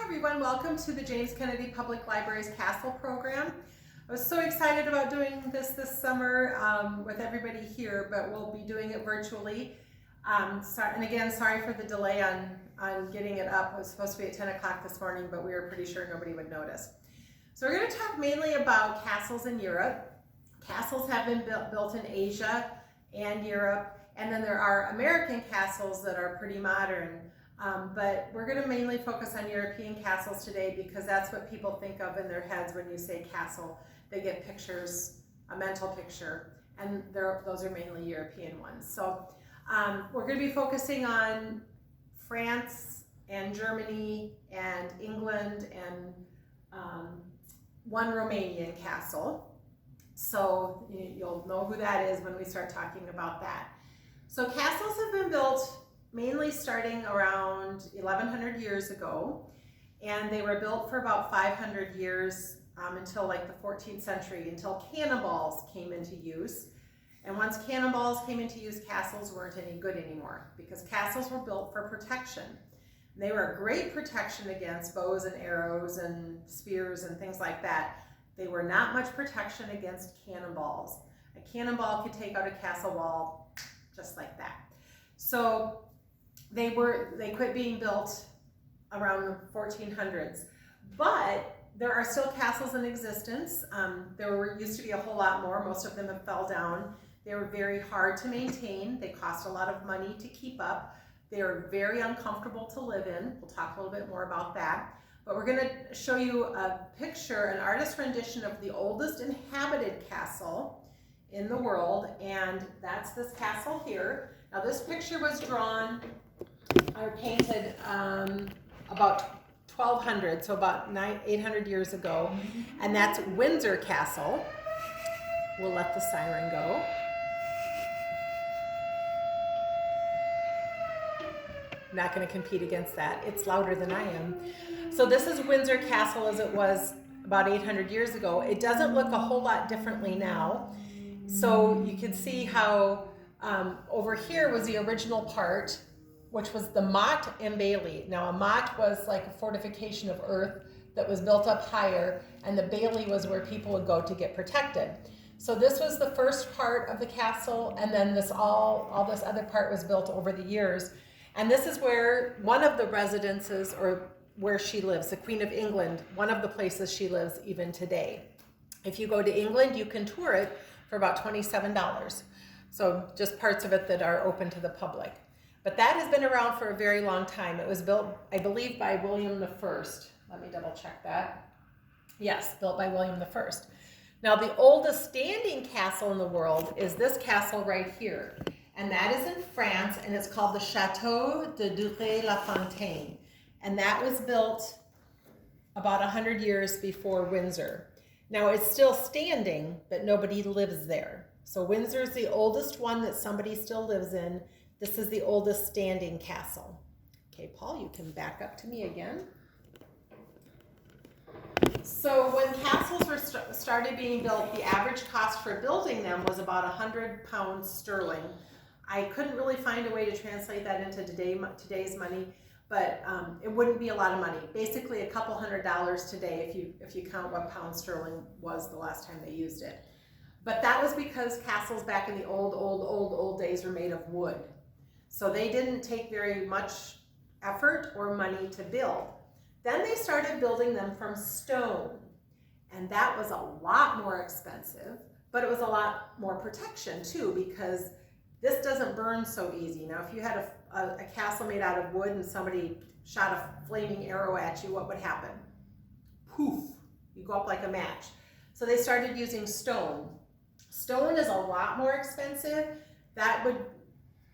everyone, welcome to the James Kennedy Public Library's Castle Program. I was so excited about doing this summer with everybody here, but we'll be doing it virtually. And again, sorry for the delay on getting it up. It was supposed to be at 10 o'clock this morning, but we were pretty sure nobody would notice. So we're going to talk mainly about castles in Europe. Castles have been built in Asia and Europe, and then there are American castles that are pretty modern. But we're going to mainly focus on European castles today because that's what people think of in their heads when you say castle. They get pictures, a mental picture, and those are mainly European ones. So we're going to be focusing on France and Germany and England and one Romanian castle. So you'll know who that is when we start talking about that. So castles have been built mainly starting around 1100 years ago, and they were built for about 500 years until like the 14th century, until cannonballs came into use. And once cannonballs came into use, castles weren't any good anymore because castles were built for protection. They were a great protection against bows and arrows and spears and things like that. They were not much protection against cannonballs. A cannonball could take out a castle wall just like that. So they quit being built around the 1400s, but there are still castles in existence. There used to be a whole lot more. Most of them have fell down. They were very hard to maintain. They cost a lot of money to keep up. They are very uncomfortable to live in. We'll talk a little bit more about that. But we're going to show you a picture, an artist rendition of the oldest inhabited castle in the world, and that's this castle here. Now this picture was drawn or painted about 1200, so about 800 years ago, and that's Windsor Castle. We'll let the siren go. I'm not going to compete against that. It's louder than I am. So this is Windsor Castle as it was about 800 years ago. It doesn't look a whole lot differently now. So you can see how over here was the original part, which was the motte and bailey. Now a motte was like a fortification of earth that was built up higher, and the bailey was where people would go to get protected. So this was the first part of the castle, and then all this other part was built over the years. And this is where one of the residences, or where she lives, the Queen of England, one of the places she lives even today. If you go to England, you can tour it for about $27. So just parts of it that are open to the public. But that has been around for a very long time. It was built, I believe, by William I. Let me double check that. Yes, built by William I. Now the oldest standing castle in the world is this castle right here. And that is in France, and it's called the Château de Duray-la-Fontaine. And that was built about 100 years before Windsor. Now it's still standing, but nobody lives there. So Windsor is the oldest one that somebody still lives in. This is the oldest standing castle. Okay, Paul, you can back up to me again. So when castles were started being built, the average cost for building them was about £100 sterling. I couldn't really find a way to translate that into today's money, but it wouldn't be a lot of money. Basically a couple $100 today if you count what pound sterling was the last time they used it. But that was because castles back in the old days were made of wood. So they didn't take very much effort or money to build. Then they started building them from stone. And that was a lot more expensive, but it was a lot more protection too, because this doesn't burn so easy. Now, if you had a castle made out of wood and somebody shot a flaming arrow at you, what would happen? Poof, you go up like a match. So they started using stone. Stone is a lot more expensive. That would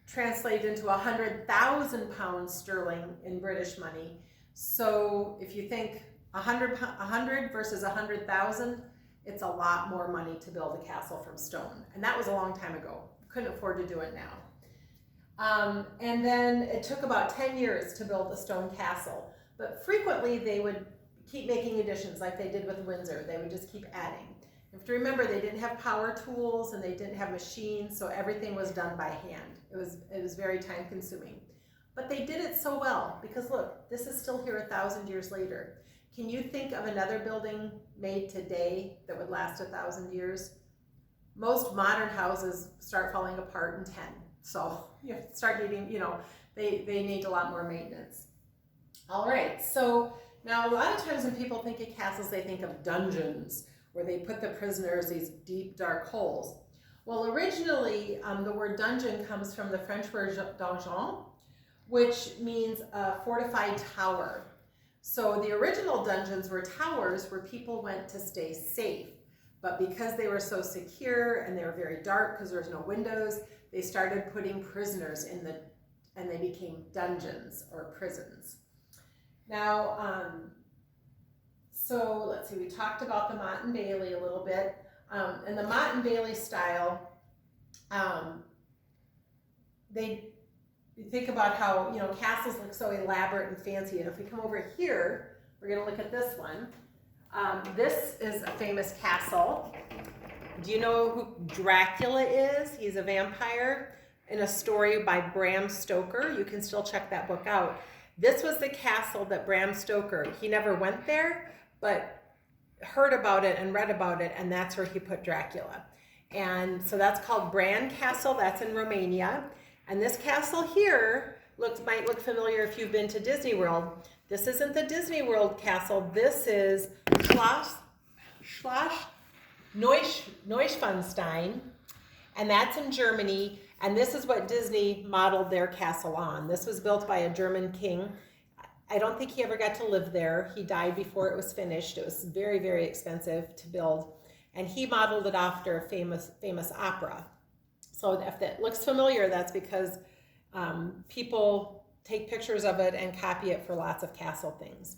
translate into 100,000 pounds sterling in British money. So if you think 100 versus 100,000, it's a lot more money to build a castle from stone. And that was a long time ago. Couldn't afford to do it now. And then it took about 10 years to build a stone castle. But frequently they would keep making additions like they did with Windsor. They would just keep adding. You have to remember they didn't have power tools and they didn't have machines, so everything was done by hand. It was very time consuming. But they did it so well because look, this is still here 1,000 years later. Can you think of another building made today that would last 1,000 years? Most modern houses start falling apart in 10. So you start needing, they need a lot more maintenance. All right, so now a lot of times when people think of castles, they think of dungeons where they put the prisoners these deep, dark holes. Well, originally, the word dungeon comes from the French word donjon, which means a fortified tower. So the original dungeons were towers where people went to stay safe. But because they were so secure and they were very dark because there was no windows, they started putting prisoners in and they became dungeons or prisons. Now, so let's see, we talked about the Motte and Bailey a little bit. And the Motte and Bailey style, you think about how, castles look so elaborate and fancy. And if we come over here, we're going to look at this one. This is a famous castle. Do you know who Dracula is? He's a vampire in a story by Bram Stoker. You can still check that book out. This was the castle that Bram Stoker, he never went there, but heard about it and read about it, and that's where he put Dracula. And so that's called Bran Castle. That's in Romania. And this castle here might look familiar if you've been to Disney World. This isn't the Disney World castle. This is Schloss Neuschwanstein, and that's in Germany. And this is what Disney modeled their castle on. This was built by a German king. I don't think he ever got to live there. He died before it was finished. It was very, very expensive to build. And he modeled it after a famous opera. So if that looks familiar, that's because people take pictures of it and copy it for lots of castle things.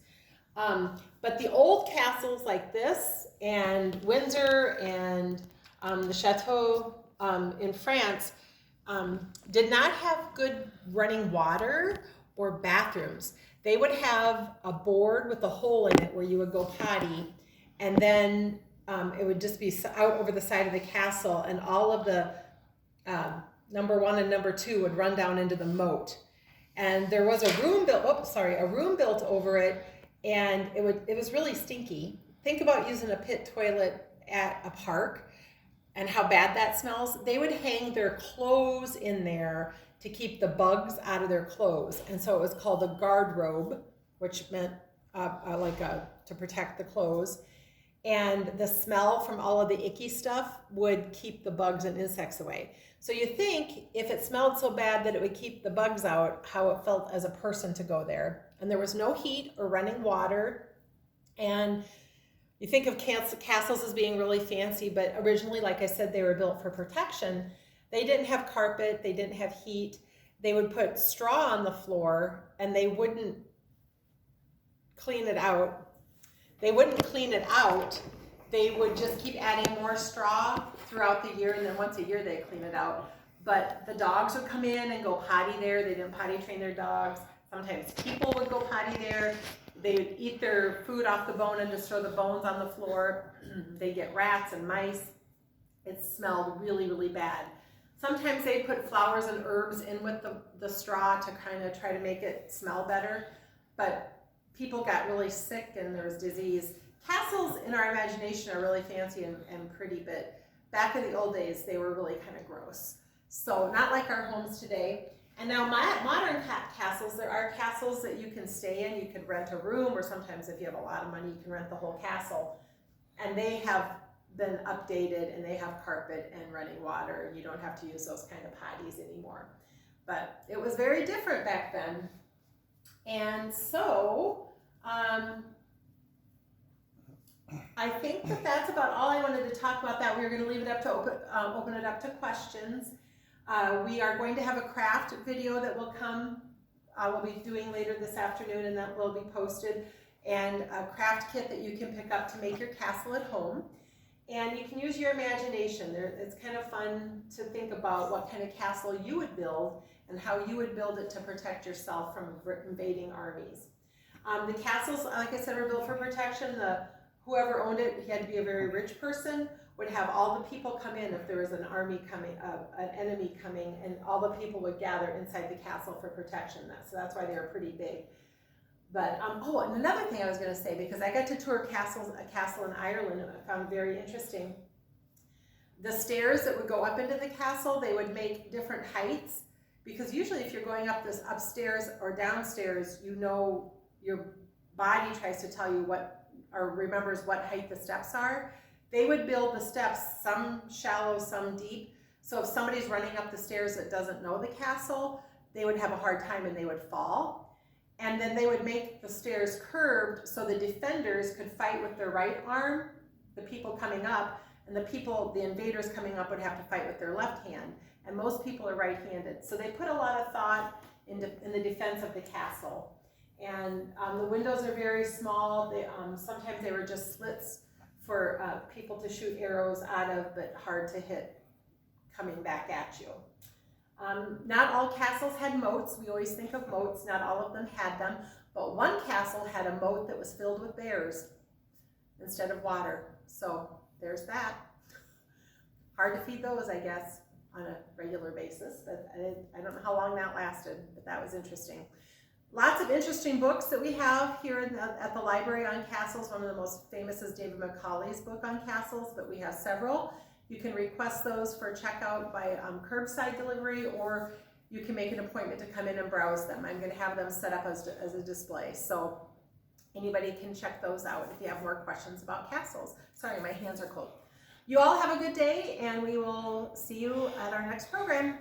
But the old castles like this and Windsor and the Chateau in France did not have good running water or bathrooms. They would have a board with a hole in it where you would go potty, and then it would just be out over the side of the castle, and all of the number 1 and number 2 would run down into the moat. And there was a room built over it, and it was really stinky. Think about using a pit toilet at a park and how bad that smells. They would hang their clothes in there to keep the bugs out of their clothes. And so it was called a guard robe, which meant to protect the clothes. And the smell from all of the icky stuff would keep the bugs and insects away. So you think if it smelled so bad that it would keep the bugs out, how it felt as a person to go there. And there was no heat or running water. And you think of castles as being really fancy, but originally, like I said, they were built for protection. They didn't have carpet, they didn't have heat. They would put straw on the floor, and they wouldn't clean it out. They would just keep adding more straw throughout the year, and then once a year they'd clean it out. But the dogs would come in and go potty there. They didn't potty train their dogs. Sometimes people would go potty there. They would eat their food off the bone and just throw the bones on the floor. They get rats and mice. It smelled really, really bad. Sometimes they'd put flowers and herbs in with the straw to kind of try to make it smell better. But people got really sick and there was disease. Castles in our imagination are really fancy and pretty, but back in the old days, they were really kind of gross. So not like our homes today. And now modern castles, there are castles that you can stay in. You could rent a room, or sometimes if you have a lot of money, you can rent the whole castle. And they have been updated, and they have carpet and running water, and you don't have to use those kind of potties anymore. But it was very different back then. And so I think that's about all I wanted to talk about that. We were going to leave it up to open it up to questions. We are going to have a craft video that will come, we'll be doing later this afternoon, and that will be posted, and a craft kit that you can pick up to make your castle at home. And you can use your imagination. It's kind of fun to think about what kind of castle you would build and how you would build it to protect yourself from invading armies. The castles, like I said, are built for protection. Whoever owned it, he had to be a very rich person, would have all the people come in if there was an army coming, an enemy coming, and all the people would gather inside the castle for protection. So that's why they were pretty big. But, oh, and another thing I was going to say, because I got to tour a castle in Ireland, and I found very interesting. The stairs that would go up into the castle, they would make different heights, because usually if you're going up this upstairs or downstairs, you know, your body tries to tell you what, or remembers what height the steps are. They would build the steps, some shallow, some deep. So if somebody's running up the stairs that doesn't know the castle, they would have a hard time and they would fall. And then they would make the stairs curved so the defenders could fight with their right arm, the people coming up, and the invaders coming up would have to fight with their left hand. And most people are right-handed. So they put a lot of thought in the defense of the castle. And the windows are very small. Sometimes they were just slits for people to shoot arrows out of, but hard to hit coming back at you. Not all castles had moats. We always think of moats. Not all of them had them. But one castle had a moat that was filled with bears instead of water. So there's that. Hard to feed those, I guess, on a regular basis. But I don't know how long that lasted, but that was interesting. Lots of interesting books that we have here at the library on castles. One of the most famous is David Macaulay's book on castles, but we have several. You can request those for checkout by curbside delivery, or you can make an appointment to come in and browse them. I'm going to have them set up as a display, so anybody can check those out if you have more questions about castles. Sorry, my hands are cold. You all have a good day, and we will see you at our next program.